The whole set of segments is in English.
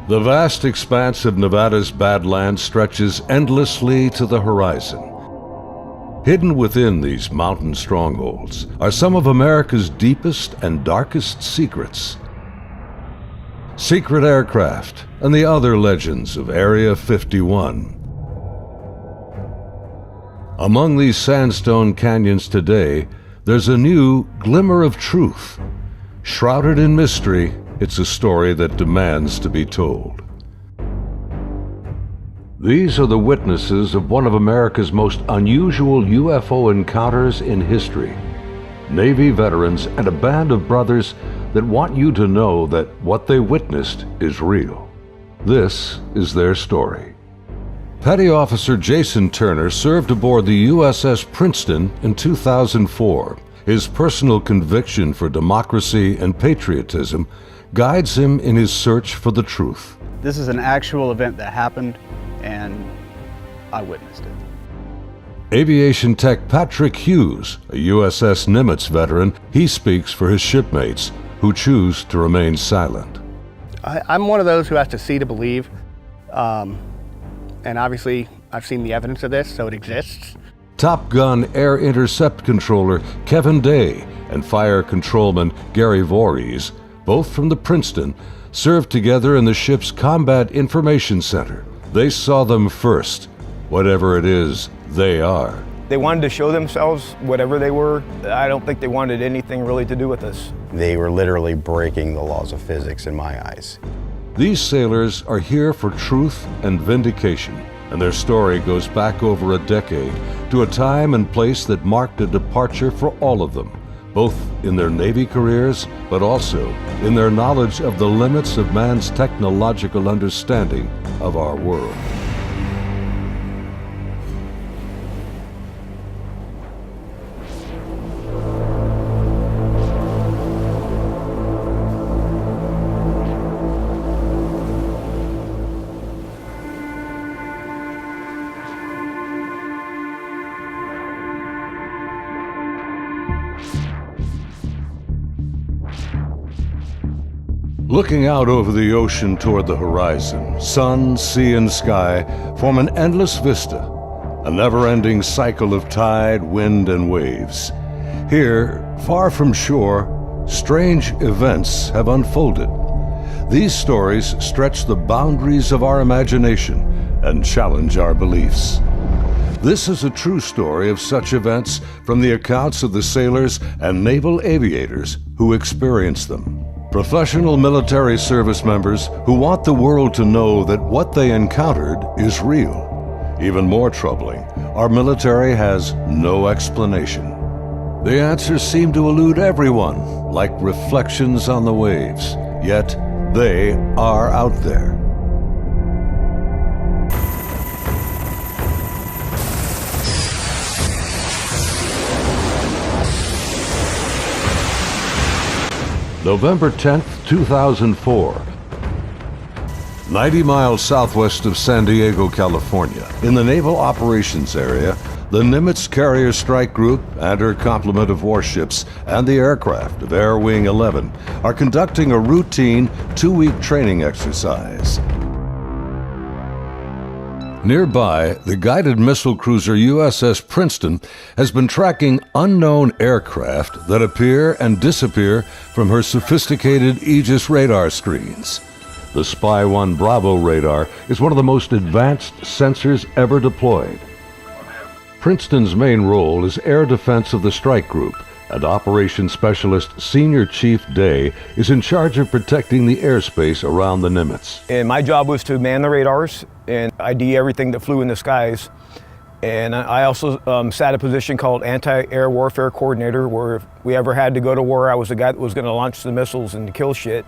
The vast expanse of Nevada's Badlands stretches endlessly to the horizon. Hidden within these mountain strongholds are some of America's deepest and darkest secrets. Secret aircraft and the other legends of Area 51. Among these sandstone canyons today, there's a new glimmer of truth. Shrouded in mystery, it's a story that demands to be told. These are the witnesses of one of America's most unusual UFO encounters in history. Navy veterans and a band of brothers that want you to know that what they witnessed is real. This is their story. Petty Officer Jason Turner served aboard the USS Princeton in 2004. His personal conviction for democracy and patriotism guides him in his search for the truth. This is an actual event that happened, and I witnessed it. Aviation tech Patrick Hughes, a USS Nimitz veteran, he speaks for his shipmates who choose to remain silent. I'm one of those who has to see to believe, and obviously I've seen the evidence of this, so it exists. Top Gun Air Intercept Controller Kevin Day and Fire Controlman Gary Voorhees, both from the Princeton, served together in the ship's Combat Information Center. They saw them first, whatever it is they are. They wanted to show themselves, whatever they were. I don't think they wanted anything really to do with us. They were literally breaking the laws of physics in my eyes. These sailors are here for truth and vindication, and their story goes back over a decade to a time and place that marked a departure for all of them, both in their Navy careers, but also in their knowledge of the limits of man's technological understanding of our world. Looking out over the ocean toward the horizon, sun, sea, and sky form an endless vista, a never-ending cycle of tide, wind, and waves. Here, far from shore, strange events have unfolded. These stories stretch the boundaries of our imagination and challenge our beliefs. This is a true story of such events from the accounts of the sailors and naval aviators who experienced them. Professional military service members who want the world to know that what they encountered is real. Even more troubling, our military has no explanation. The answers seem to elude everyone, like reflections on the waves, yet they are out there. November 10th, 2004. 90 miles southwest of San Diego, California, in the Naval Operations Area, the Nimitz Carrier Strike Group and her complement of warships and the aircraft of Air Wing 11 are conducting a routine 2-week training exercise. Nearby, the guided missile cruiser USS Princeton has been tracking unknown aircraft that appear and disappear from her sophisticated Aegis radar screens. The Spy 1 Bravo radar is one of the most advanced sensors ever deployed. Princeton's main role is air defense of the strike group, and Operations Specialist Senior Chief Day is in charge of protecting the airspace around the Nimitz. And my job was to man the radars and ID everything that flew in the skies. And I also sat a position called Anti-Air Warfare Coordinator, where if we ever had to go to war, I was the guy that was going to launch the missiles and kill shit.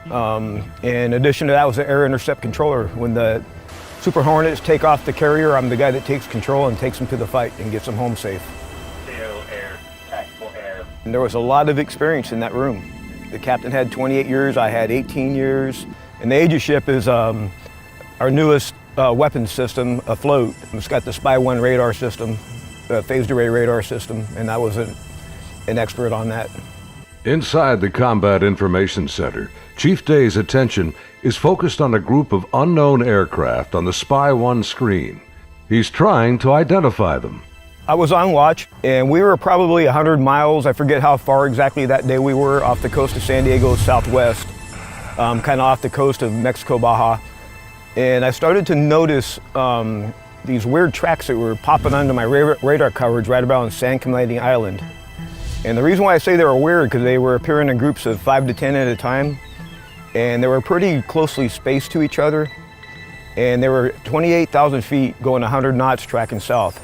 In addition to that, I was the Air Intercept Controller. When the Super Hornets take off the carrier, I'm the guy that takes control and takes them to the fight and gets them home safe. And there was a lot of experience in that room. The captain had 28 years, I had 18 years. And the Aegis ship is our newest weapons system afloat. It's got the Spy 1 radar system, phased array radar system, and I was an expert on that. Inside the Combat Information Center, Chief Day's attention is focused on a group of unknown aircraft on the Spy 1 screen. He's trying to identify them. I was on watch, and we were probably 100 miles, I forget how far exactly that day we were, off the coast of San Diego southwest, kind of off the coast of Mexico, Baja. And I started to notice these weird tracks that were popping onto my radar coverage right about San Clemente Island. And the reason why I say they were weird, because they were appearing in groups of 5 to 10 at a time, and they were pretty closely spaced to each other, and they were 28,000 feet going 100 knots tracking south.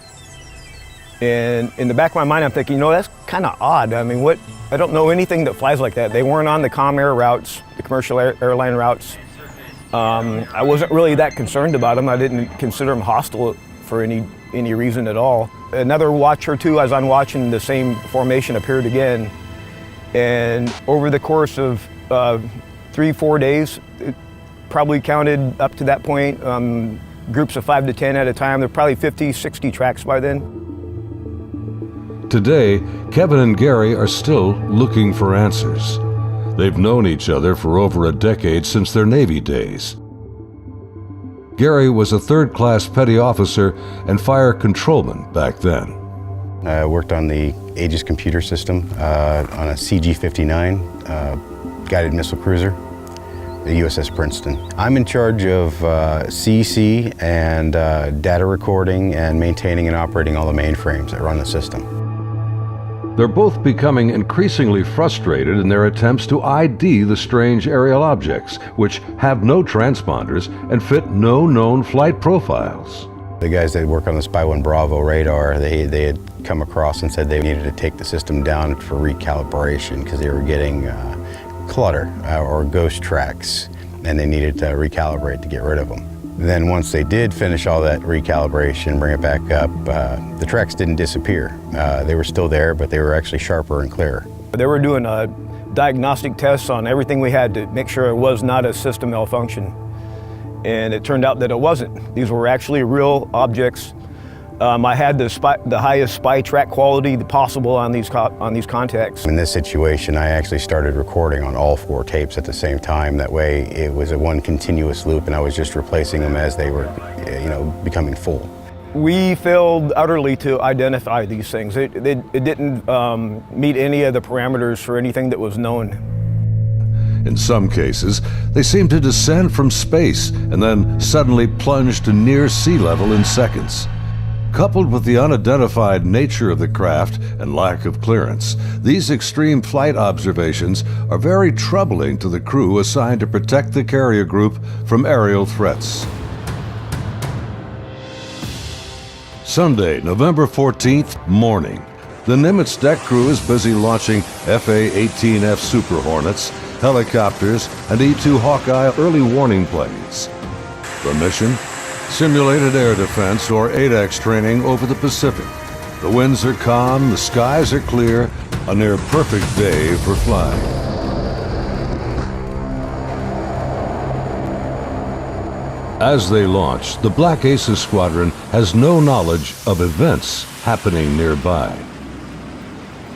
And in the back of my mind, I'm thinking, you know, that's kind of odd. I mean, I don't know anything that flies like that. They weren't on the comm air routes, the commercial airline routes. I wasn't really that concerned about them. I didn't consider them hostile for any reason at all. Another watch or two, as I'm watching, the same formation appeared again. And over the course of 3-4 days, it probably counted up to that point, groups of 5 to 10 at a time. There were probably 50, 60 tracks by then. Today, Kevin and Gary are still looking for answers. They've known each other for over a decade since their Navy days. Gary was a third-class petty officer and fire controlman back then. I worked on the Aegis computer system on a CG-59 guided missile cruiser, the USS Princeton. I'm in charge of CEC and data recording and maintaining and operating all the mainframes that run the system. They're both becoming increasingly frustrated in their attempts to ID the strange aerial objects, which have no transponders and fit no known flight profiles. The guys that work on the Spy 1 Bravo radar, they had come across and said they needed to take the system down for recalibration because they were getting clutter or ghost tracks, and they needed to recalibrate to get rid of them. Then once they did finish all that recalibration, bring it back up, the tracks didn't disappear. They were still there, but they were actually sharper and clearer. They were doing diagnostic tests on everything we had to make sure it was not a system malfunction. And it turned out that it wasn't. These were actually real objects. I had the highest spy track quality possible on these contacts. In this situation, I actually started recording on all 4 tapes at the same time. That way, it was a one continuous loop, and I was just replacing them as they were, becoming full. We failed utterly to identify these things. It didn't meet any of the parameters for anything that was known. In some cases, they seem to descend from space and then suddenly plunge to near sea level in seconds. Coupled with the unidentified nature of the craft and lack of clearance, these extreme flight observations are very troubling to the crew assigned to protect the carrier group from aerial threats. Sunday, November 14th, morning. The Nimitz deck crew is busy launching FA-18F Super Hornets, helicopters, and E-2 Hawkeye early warning planes. The mission? Simulated air defense, or ADEX training over the Pacific. The winds are calm, the skies are clear, a near perfect day for flying. As they launch, the Black Aces squadron has no knowledge of events happening nearby.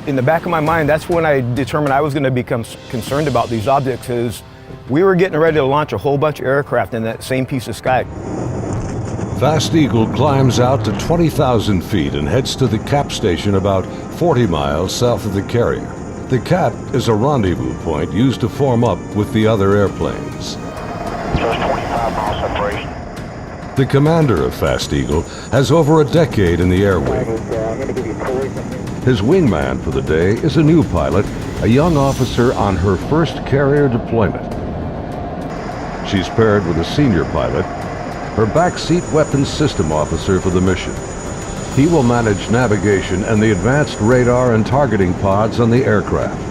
In the back of my mind, that's when I determined I was going to become concerned about these objects, is we were getting ready to launch a whole bunch of aircraft in that same piece of sky. Fast Eagle climbs out to 20,000 feet and heads to the cap station about 40 miles south of the carrier. The cap is a rendezvous point used to form up with the other airplanes. Just 25 miles separation. The commander of Fast Eagle has over a decade in the air wing. His wingman for the day is a new pilot, a young officer on her first carrier deployment. She's paired with a senior pilot, her backseat weapons system officer for the mission. He will manage navigation and the advanced radar and targeting pods on the aircraft.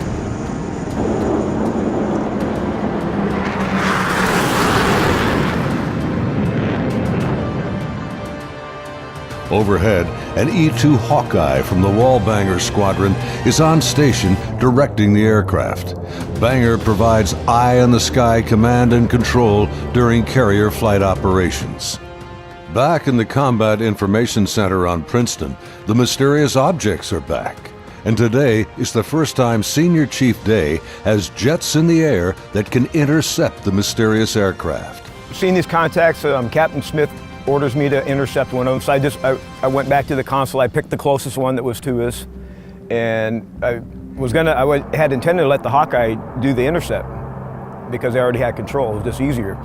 Overhead, an E-2 Hawkeye from the Wallbanger Squadron is on station directing the aircraft. Banger provides eye-in-the-sky command and control during carrier flight operations. Back in the Combat Information Center on Princeton, the mysterious objects are back. And today is the first time Senior Chief Day has jets in the air that can intercept the mysterious aircraft. Seeing these contacts, Captain Smith orders me to intercept one of them. So I went back to the console. I picked the closest one that was to us, and I had intended to let the Hawkeye do the intercept because they already had control. It was just easier.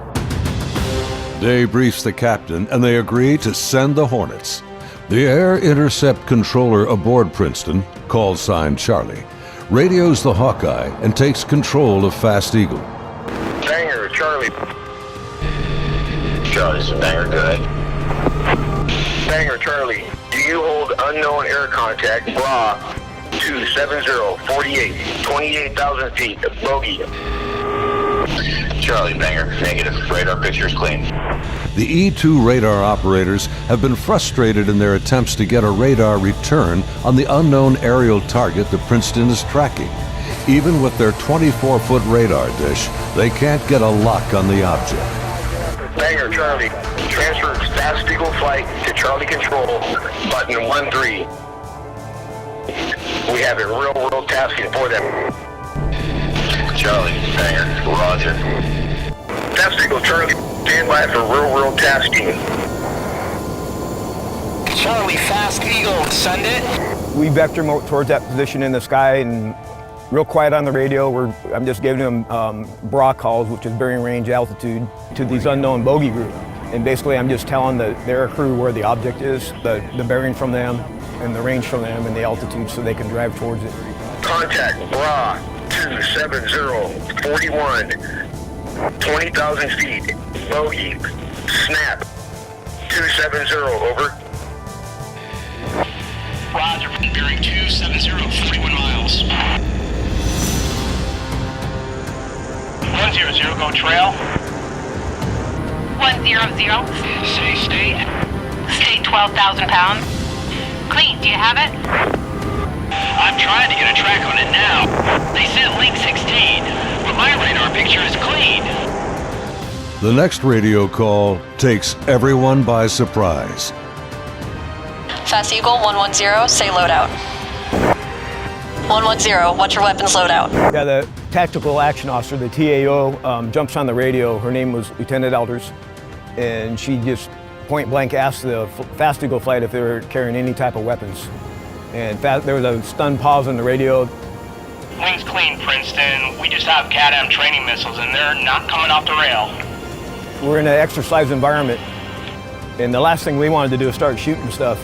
Day briefs the captain, and they agree to send the Hornets. The air intercept controller aboard Princeton, call sign Charlie, radios the Hawkeye and takes control of Fast Eagle. Banger, Charlie. Charlie, this is Banger, good. Banger, Charlie. Do you hold unknown air contact, bra, 27048, 28,000 feet, bogey. Charlie, Banger, negative. Radar picture is clean. The E-2 radar operators have been frustrated in their attempts to get a radar return on the unknown aerial target that Princeton is tracking. Even with their 24-foot radar dish, they can't get a lock on the object. Banger, Charlie. Transfer Fast Eagle flight to Charlie Control, button 13. We have a real-world tasking for them. Charlie, Banger, roger. Fast Eagle, Charlie, stand by for real-world tasking. Charlie, Fast Eagle, send it. We vector towards that position in the sky, and real quiet on the radio. I'm just giving them bra calls, which is bearing range altitude, to these unknown bogey group. And basically I'm just telling their crew where the object is, the bearing from them, and the range from them, and the altitude so they can drive towards it. Contact bra 27041, 20,000 feet, bogey, snap, 270, over. Roger, bearing 270, 41 miles. 100, go trail. 100. Say state. State 12,000 pounds. Clean, do you have it? I'm trying to get a track on it now. They sent link 16, but my radar picture is clean. The next radio call takes everyone by surprise. Fast Eagle 110, say loadout. 110, what's your weapons loadout? Yeah, the tactical action officer, the TAO, jumps on the radio. Her name was Lieutenant Elders, and she just point blank asked the Fast Eagle flight if they were carrying any type of weapons. And there was a stunned pause on the radio. Wings clean, Princeton. We just have CADAM training missiles, and they're not coming off the rail. We're in an exercise environment, and the last thing we wanted to do is start shooting stuff.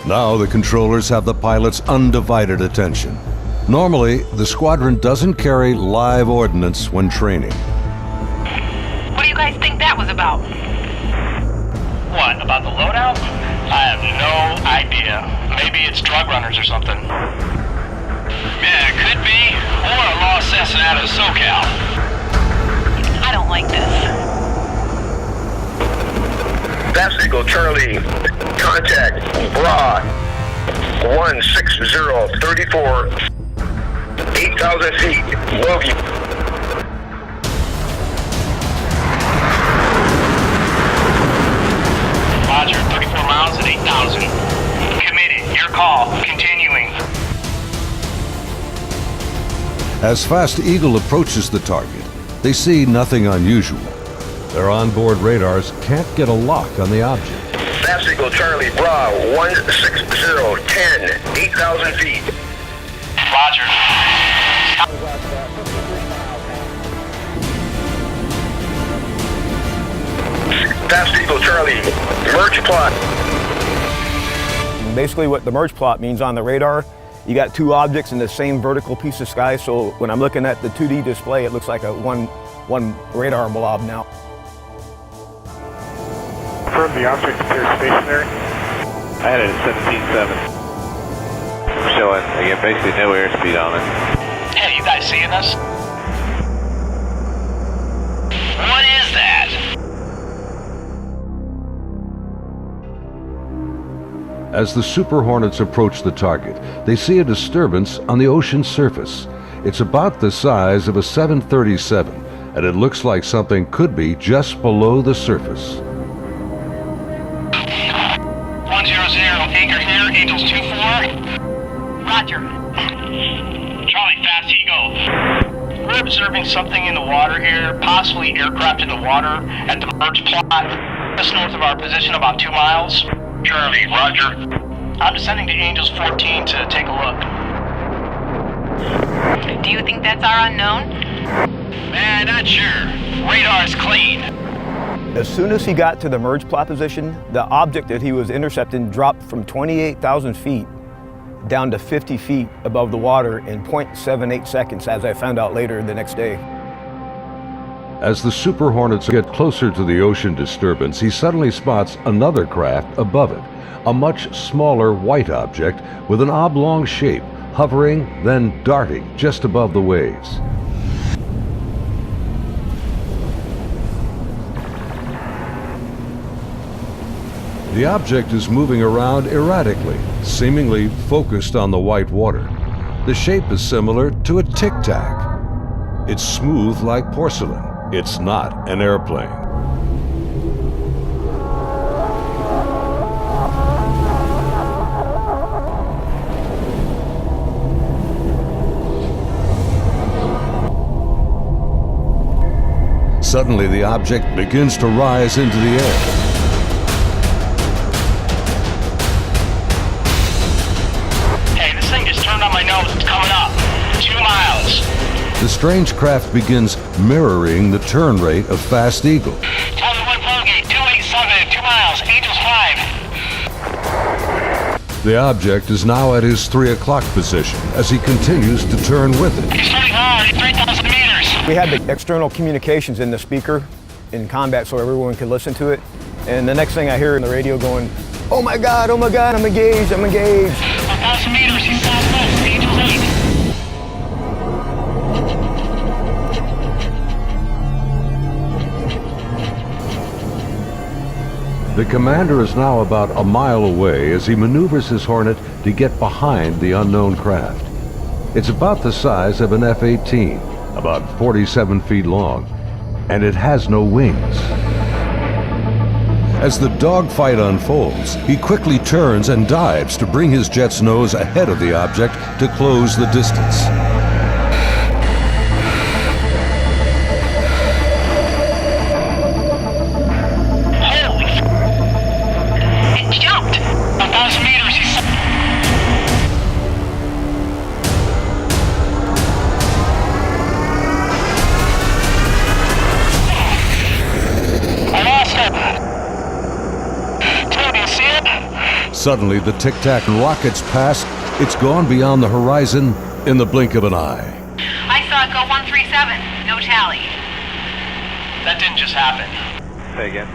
Now the controllers have the pilot's undivided attention. Normally, the squadron doesn't carry live ordnance when training. What do you guys think that was about? What, about the loadout? I have no idea. Maybe it's drug runners or something. Yeah, it could be. Or a lost Cessna out of SoCal. I don't like this. Fast Eagle, Charlie, contact bra 16034, 8,000 feet, bogey. Roger, 34 miles at 8,000. Committed, your call, continuing. As Fast Eagle approaches the target, they see nothing unusual. Their onboard radars can't get a lock on the object. Fast Eagle, Charlie, bra 16010, 8,000 feet. Roger. Fast Eagle, Charlie, merge plot. Basically what the merge plot means on the radar, you got two objects in the same vertical piece of sky, so when I'm looking at the 2D display, it looks like a one radar blob now. Confirm the object appears stationary. I had it at 17.7. Showing, again, basically no airspeed on it. Hey, you guys seeing us? What is that? As the Super Hornets approach the target, they see a disturbance on the ocean surface. It's about the size of a 737, and it looks like something could be just below the surface. 100, anchor here, Angels 24. Roger. observing something in the water here, possibly aircraft in the water at the merge plot, just north of our position, about 2 miles. Charlie, roger. I'm descending to Angels 14 to take a look. Do you think that's our unknown? Man, not sure. Radar's clean. As soon as he got to the merge plot position, the object that he was intercepting dropped from 28,000 feet down to 50 feet above the water in 0.78 seconds, as I found out later the next day. As the Super Hornets get closer to the ocean disturbance, he suddenly spots another craft above it, a much smaller white object with an oblong shape, hovering, then darting just above the waves. The object is moving around erratically, seemingly focused on the white water. The shape is similar to a tic-tac. It's smooth like porcelain. It's not an airplane. Suddenly, the object begins to rise into the air. It's coming up. 2 miles. The strange craft begins mirroring the turn rate of Fast Eagle. Tower 1 Polgate, 287, 2 miles, Angels 5. The object is now at his 3 o'clock position as he continues to turn with it. He's turning hard at 3,000 meters. We had the external communications in the speaker in combat so everyone could listen to it. And the next thing I hear in the radio going, oh my God, I'm engaged, I'm engaged. 1,000 meters, he's southwest, Angels 8. The commander is now about a mile away as he maneuvers his Hornet to get behind the unknown craft. It's about the size of an F-18, about 47 feet long, and it has no wings. As the dogfight unfolds, he quickly turns and dives to bring his jet's nose ahead of the object to close the distance. Holy f***. It jumped. 1,000 meters, he's... I lost it. Suddenly, the tic-tac rockets past. It's gone beyond the horizon in the blink of an eye. I saw it go 137. No tally. That didn't just happen. Say again.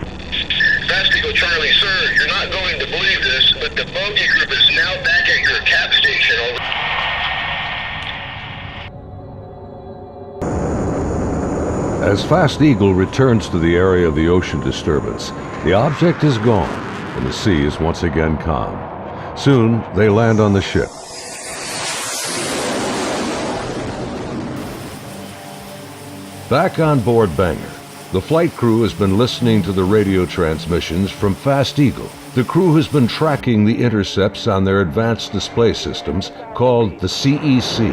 Fast Eagle Charlie, sir, you're not going to believe this, but the bogey group is now back at your cap station. Over. As Fast Eagle returns to the area of the ocean disturbance, the object is gone, and the sea is once again calm. Soon, they land on the ship. Back on board Banger, the flight crew has been listening to the radio transmissions from Fast Eagle. The crew has been tracking the intercepts on their advanced display systems called the CEC.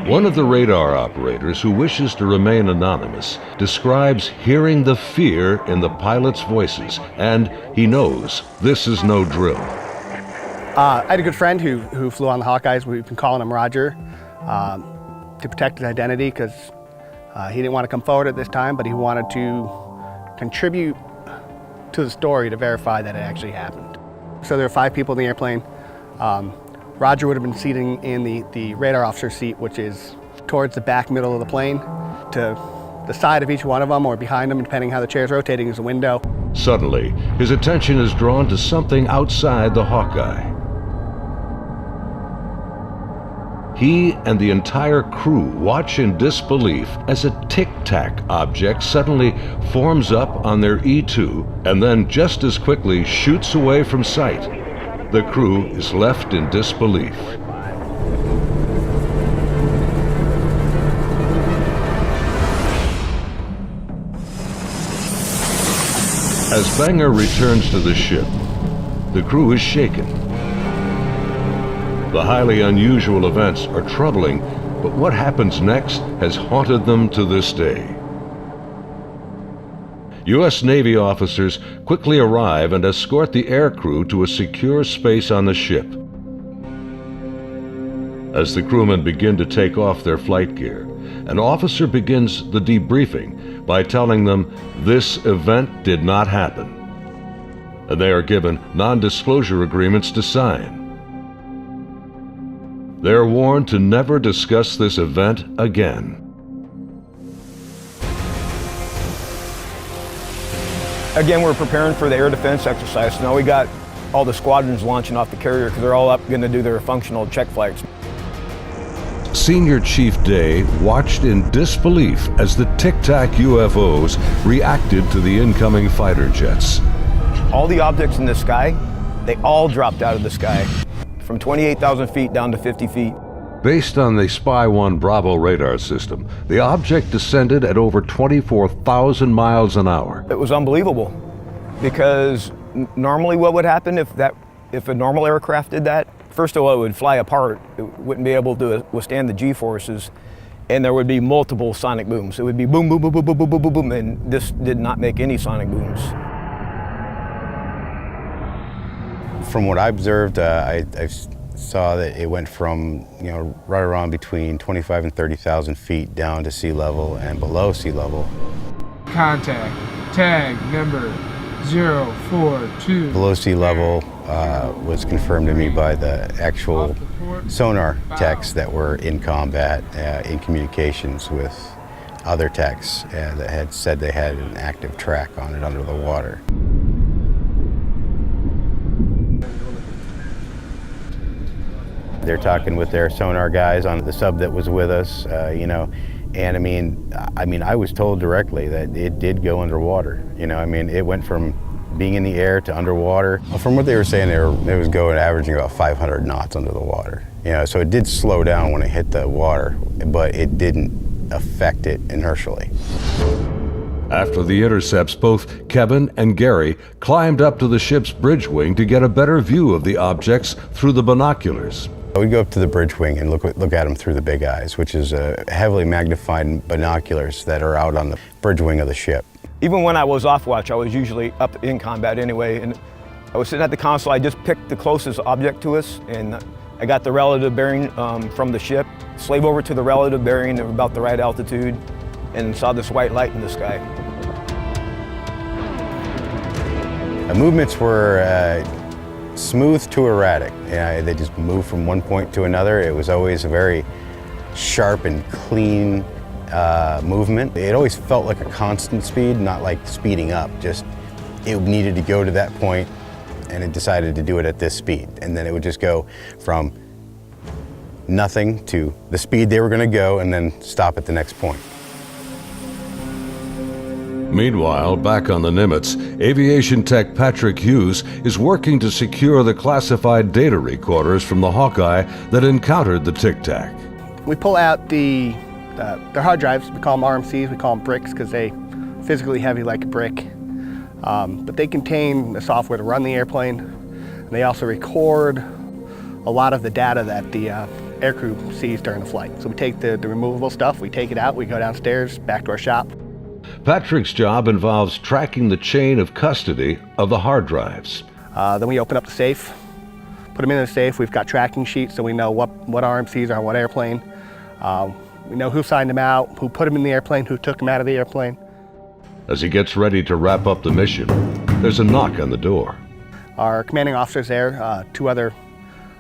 One of the radar operators, who wishes to remain anonymous, describes hearing the fear in the pilots' voices, and he knows this is no drill. I had a good friend who flew on the Hawkeyes. We've been calling him Roger to protect his identity because he didn't want to come forward at this time, but he wanted to contribute to the story to verify that it actually happened. So there were 5 people in the airplane. Roger would have been sitting in the radar officer seat, which is towards the back middle of the plane. To the side of each one of them or behind them, depending how the chair's rotating, is a window. Suddenly, his attention is drawn to something outside the Hawkeye. He and the entire crew watch in disbelief as a tic-tac object suddenly forms up on their E2 and then just as quickly shoots away from sight. The crew is left in disbelief. As Banger returns to the ship, the crew is shaken. The highly unusual events are troubling, but what happens next has haunted them to this day. U.S. Navy officers quickly arrive and escort the aircrew to a secure space on the ship. As the crewmen begin to take off their flight gear, an officer begins the debriefing by telling them this event did not happen, and they are given non-disclosure agreements to sign. They are warned to never discuss this event again. Again, we're preparing for the air defense exercise. Now we got all the squadrons launching off the carrier because they're all up going to do their functional check flights. Senior Chief Day watched in disbelief as the Tic Tac UFOs reacted to the incoming fighter jets. All the objects in the sky, they all dropped out of the sky from 28,000 feet down to 50 feet. Based on the Spy 1 Bravo radar system, the object descended at over 24,000 miles an hour. It was unbelievable because normally what would happen if a normal aircraft did that? First of all, it would fly apart. It wouldn't be able to withstand the G-forces, and there would be multiple sonic booms. It would be boom, boom, boom, boom, boom, boom, boom, boom, boom, and this did not make any sonic booms. From what I observed, I saw that it went from, right around between 25 and 30,000 feet down to sea level and below sea level. Contact, tag number 042. Below sea level was confirmed to me by the actual sonar techs that were in combat, in communications with other techs that had said they had an active track on it under the water. They're talking with their sonar guys on the sub that was with us, and I was told directly that it did go underwater. It went from being in the air to underwater. From what they were saying, it was going averaging about 500 knots under the water. So it did slow down when it hit the water, but it didn't affect it inertially. After the intercepts, both Kevin and Gary climbed up to the ship's bridge wing to get a better view of the objects through the binoculars. We'd go up to the bridge wing and look at them through the big eyes, which is heavily magnified binoculars that are out on the bridge wing of the ship. Even when I was off watch, I was usually up in combat anyway, and I was sitting at the console. I just picked the closest object to us, and I got the relative bearing from the ship, slave over to the relative bearing of about the right altitude, and saw this white light in the sky. The movements were smooth to erratic. They just moved from one point to another. It was always a very sharp and clean movement. It always felt like a constant speed, not like speeding up. Just it needed to go to that point, and it decided to do it at this speed. And then it would just go from nothing to the speed they were going to go, and then stop at the next point. Meanwhile, back on the Nimitz, aviation tech Patrick Hughes is working to secure the classified data recorders from the Hawkeye that encountered the Tic Tac. We pull out their hard drives. We call them RMCs. We call them bricks because they physically heavy like a brick. But they contain the software to run the airplane. And they also record a lot of the data that the aircrew sees during the flight. So we take the removable stuff, we take it out, we go downstairs, back to our shop. Patrick's job involves tracking the chain of custody of the hard drives. Then we open up the safe, put them in the safe. We've got tracking sheets so we know what RMCs are on what airplane. We know who signed them out, who put them in the airplane, who took them out of the airplane. As he gets ready to wrap up the mission, there's a knock on the door. Our commanding officer's there, two other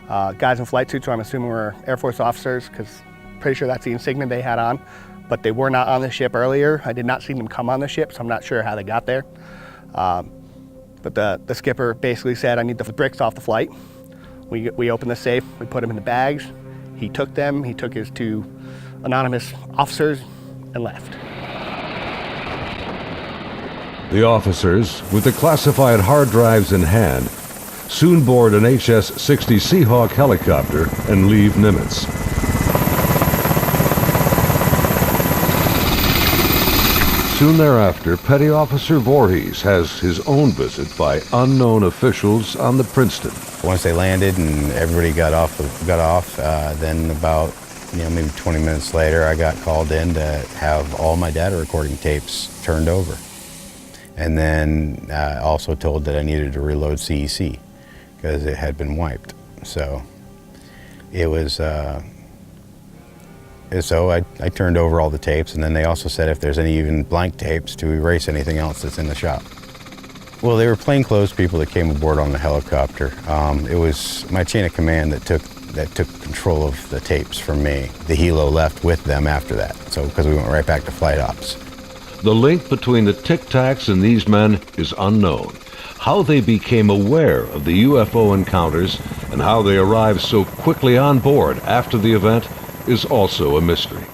guys in flight suits, so I'm assuming we're Air Force officers because I'm pretty sure that's the insignia they had on. But they were not on the ship earlier. I did not see them come on the ship, so I'm not sure how they got there. But the skipper basically said, I need the bricks off the flight. We opened the safe, we put them in the bags. He took them, he took his two anonymous officers and left. The officers, with the classified hard drives in hand, soon board an HS-60 Seahawk helicopter and leave Nimitz. Soon thereafter, Petty Officer Voorhees has his own visit by unknown officials on the Princeton. Once they landed and everybody got off, then about maybe 20 minutes later, I got called in to have all my data recording tapes turned over. And then also told that I needed to reload CEC because it had been wiped. So it was, so I turned over all the tapes, and then they also said if there's any even blank tapes to erase anything else that's in the shop. Well, they were plainclothes people that came aboard on the helicopter. It was my chain of command that took control of the tapes from me. The helo left with them after that, so because we went right back to flight ops. The link between the Tic Tacs and these men is unknown. How they became aware of the UFO encounters and how they arrived so quickly on board after the event is also a mystery.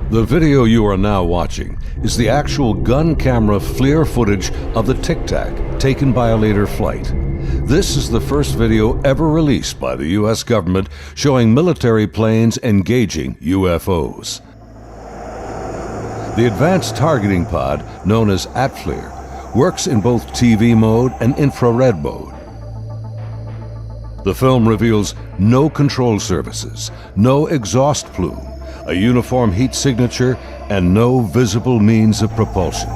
The video you are now watching is the actual gun camera FLIR footage of the Tic Tac taken by a later flight. This is the first video ever released by the U.S. government showing military planes engaging UFOs. The advanced targeting pod, known as ATFLIR, works in both TV mode and infrared mode. The film reveals no control surfaces, no exhaust plume, a uniform heat signature, and no visible means of propulsion.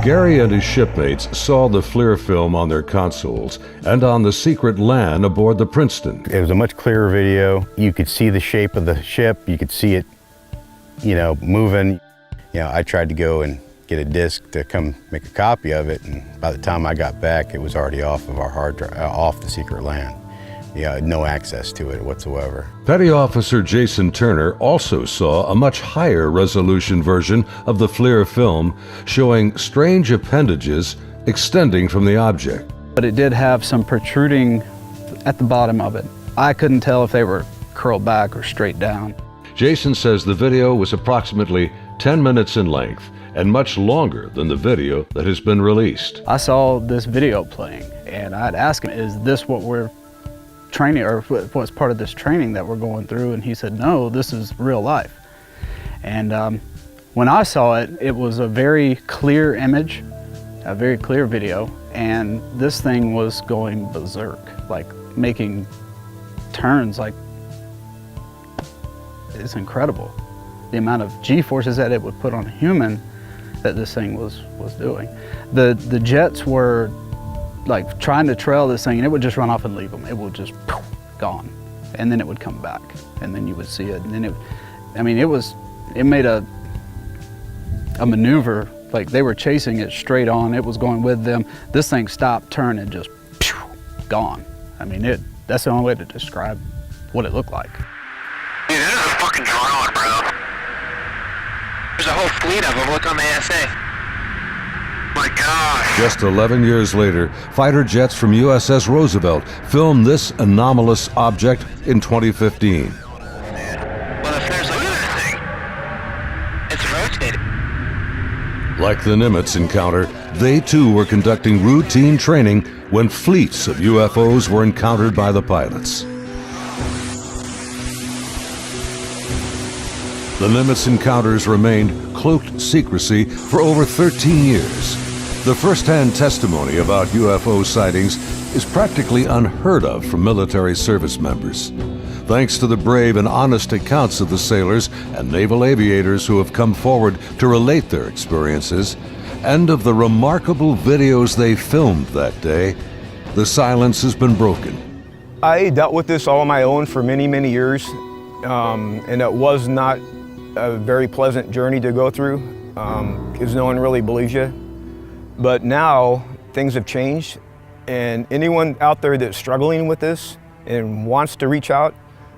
Gary and his shipmates saw the FLIR film on their consoles and on the secret LAN aboard the Princeton. It was a much clearer video. You could see the shape of the ship. You could see it, moving. I tried to go and get a disc to come make a copy of it, and by the time I got back, it was already off of our hard drive, off the secret LAN. No access to it whatsoever. Petty Officer Jason Turner also saw a much higher resolution version of the FLIR film showing strange appendages extending from the object. But it did have some protruding at the bottom of it. I couldn't tell if they were curled back or straight down. Jason says the video was approximately 10 minutes in length and much longer than the video that has been released. I saw this video playing and I'd ask him, is this what we're training, or what's part of this training that we're going through? And he said, no, this is real life. And when I saw it, it was a very clear image, a very clear video, and this thing was going berserk, like making turns, like, it's incredible. The amount of G-forces that it would put on a human that this thing was doing. The jets were like trying to trail this thing, and it would just run off and leave them. It would just poof, gone, and then it would come back, and then you would see it, and then it made a maneuver, like they were chasing it straight on. It was going with them. This thing stopped, turned, and just phew, gone. That's the only way to describe what it looked like. Dude, this is a fucking drone, bro. There's a whole fleet of them. Look on the ASA. My gosh. Just 11 years later, fighter jets from USS Roosevelt filmed this anomalous object in 2015. Well, if there's a look at this thing, it's rotating. Like the Nimitz Encounter, they too were conducting routine training when fleets of UFOs were encountered by the pilots. The Nimitz Encounters remained cloaked secrecy for over 13 years. The first-hand testimony about UFO sightings is practically unheard of from military service members. Thanks to the brave and honest accounts of the sailors and naval aviators who have come forward to relate their experiences, and of the remarkable videos they filmed that day, the silence has been broken. I dealt with this all on my own for many, many years, and it was not a very pleasant journey to go through, because no one really believes you. But now things have changed, and anyone out there that's struggling with this and wants to reach out,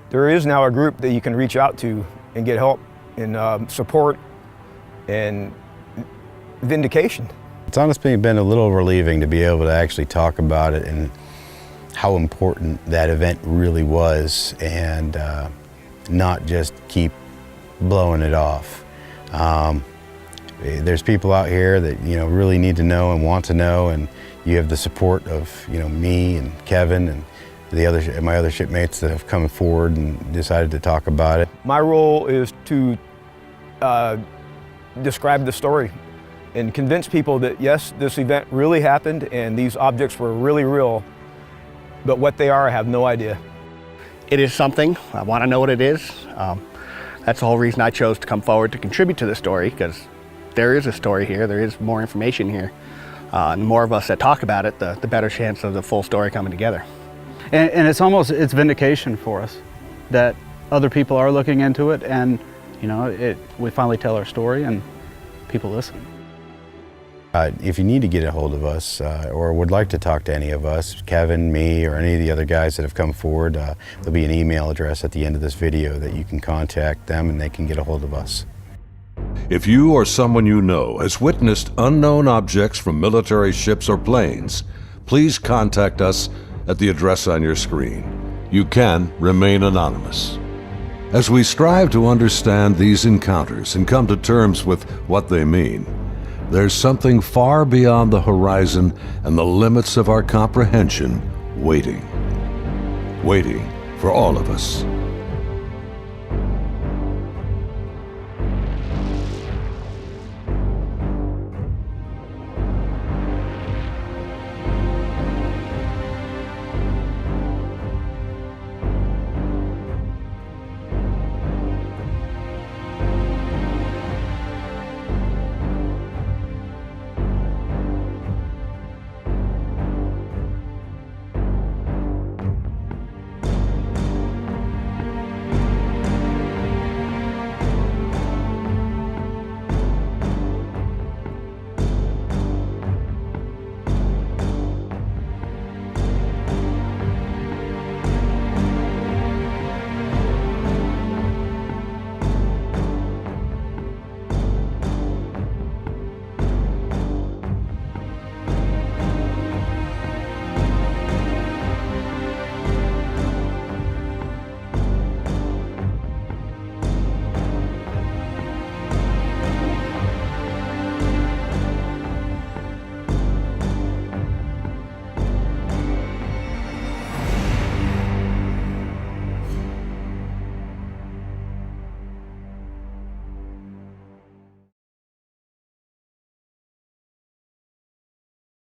there is now a group that you can reach out to and get help and support and vindication. It's honestly been a little relieving to be able to actually talk about it and how important that event really was, and not just keep blowing it off. There's people out here that really need to know and want to know, and you have the support of me and Kevin and my other shipmates that have come forward and decided to talk about it. My role is to describe the story and convince people that yes, this event really happened and these objects were really real, but what they are, I have no idea. It is something. I want to know what it is. That's the whole reason I chose to come forward to contribute to the story, because there is a story here, there is more information here. And the more of us that talk about it, the better chance of the full story coming together. And it's vindication for us that other people are looking into it, and you know, we finally tell our story and people listen. If you need to get a hold of us or would like to talk to any of us, Kevin, me, or any of the other guys that have come forward, there'll be an email address at the end of this video that you can contact them and they can get a hold of us. If you or someone you know has witnessed unknown objects from military ships or planes, please contact us at the address on your screen. You can remain anonymous. As we strive to understand these encounters and come to terms with what they mean, there's something far beyond the horizon and the limits of our comprehension waiting for all of us.